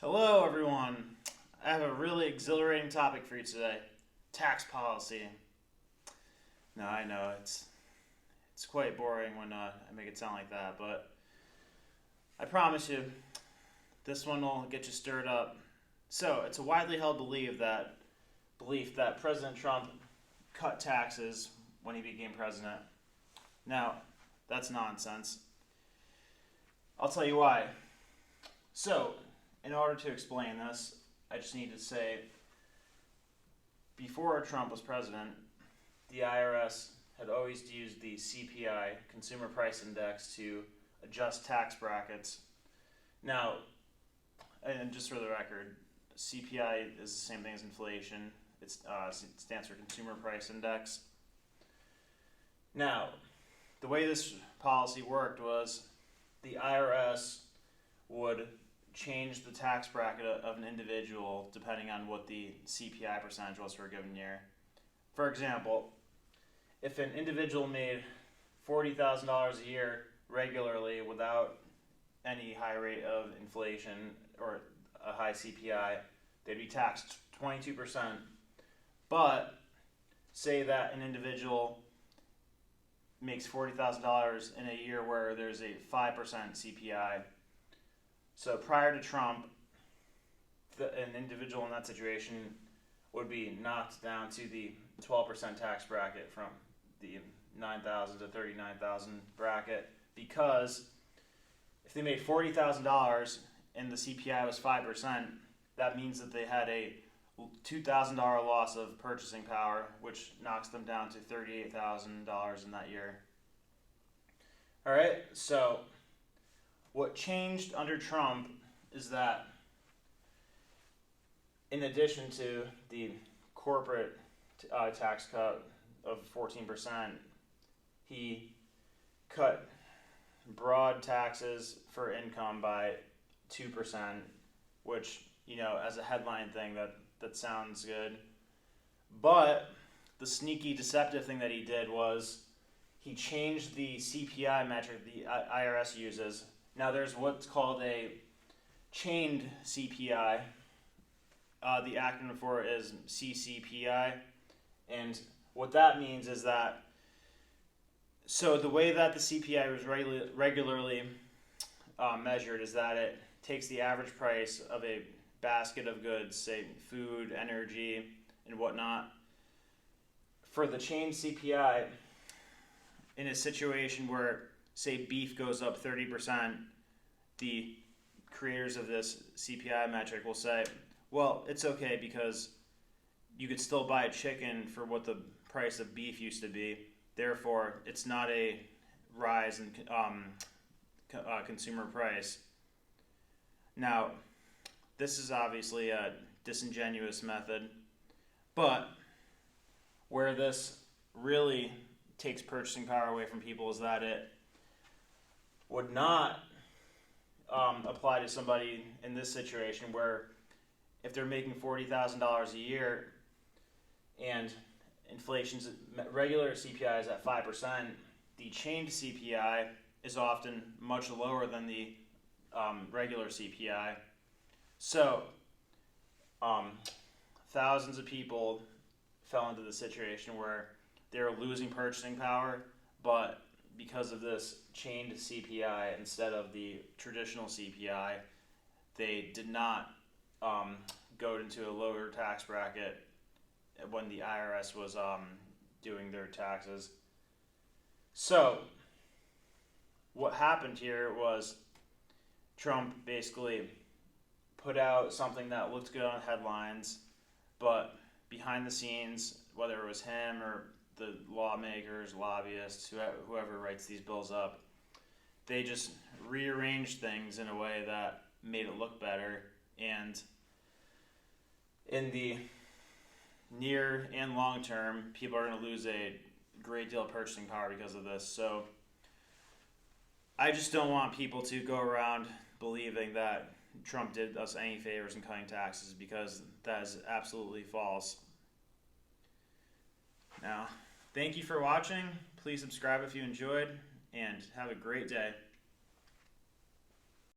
Hello, everyone. I have a really exhilarating topic for you today: tax policy. Now, I know it's quite boring when I make it sound like that, but I promise you, this one will get you stirred up. So, it's a widely held belief that President Trump cut taxes when he became president. Now, that's nonsense. I'll tell you why. So, in order to explain this, I just need to say before Trump was president, the IRS had always used the CPI, Consumer Price Index, to adjust tax brackets. Now, and just for the record, CPI is the same thing as inflation. It stands for Consumer Price Index. Now, the way this policy worked was the IRS would change the tax bracket of an individual depending on what the CPI percentage was for a given year. For example, if an individual made $40,000 a year regularly without any high rate of inflation or a high CPI, they'd be taxed 22%. But say that an individual makes $40,000 in a year where there's a 5% CPI. So prior to Trump, an individual in that situation would be knocked down to the 12% tax bracket from the 9,000 to 39,000 bracket, because if they made $40,000 and the CPI was 5%, that means that they had a $2,000 loss of purchasing power, which knocks them down to $38,000 in that year. All right, so what changed under Trump is that in addition to the corporate tax cut of 14%, he cut broad taxes for income by 2%, which, as a headline thing, that sounds good. But the sneaky, deceptive thing that he did was he changed the CPI metric the IRS uses. Now, there's what's called a chained CPI. The acronym for it is CCPI. And what that means is that, so the way that the CPI was regularly measured is that it takes the average price of a basket of goods, say food, energy, and whatnot. For the chained CPI, in a situation where, say, beef goes up 30%, the creators of this CPI metric will say, well, it's okay because you could still buy a chicken for what the price of beef used to be. Therefore, it's not a rise in consumer price. Now, this is obviously a disingenuous method, but where this really takes purchasing power away from people is that it would not apply to somebody in this situation where if they're making $40,000 a year and inflation's regular CPI is at 5%, the chained CPI is often much lower than the regular CPI. So, thousands of people fell into the situation where they were losing purchasing power, but because of this chained CPI instead of the traditional CPI, they did not go into a lower tax bracket when the IRS was doing their taxes. So, what happened here was Trump basically put out something that looked good on headlines, but behind the scenes, whether it was him or the lawmakers, lobbyists, whoever writes these bills up, they just rearranged things in a way that made it look better. And in the near and long term, people are going to lose a great deal of purchasing power because of this. So I just don't want people to go around believing that Trump did us any favors in cutting taxes, because that is absolutely false. Now, thank you for watching. Please subscribe if you enjoyed, and have a great day.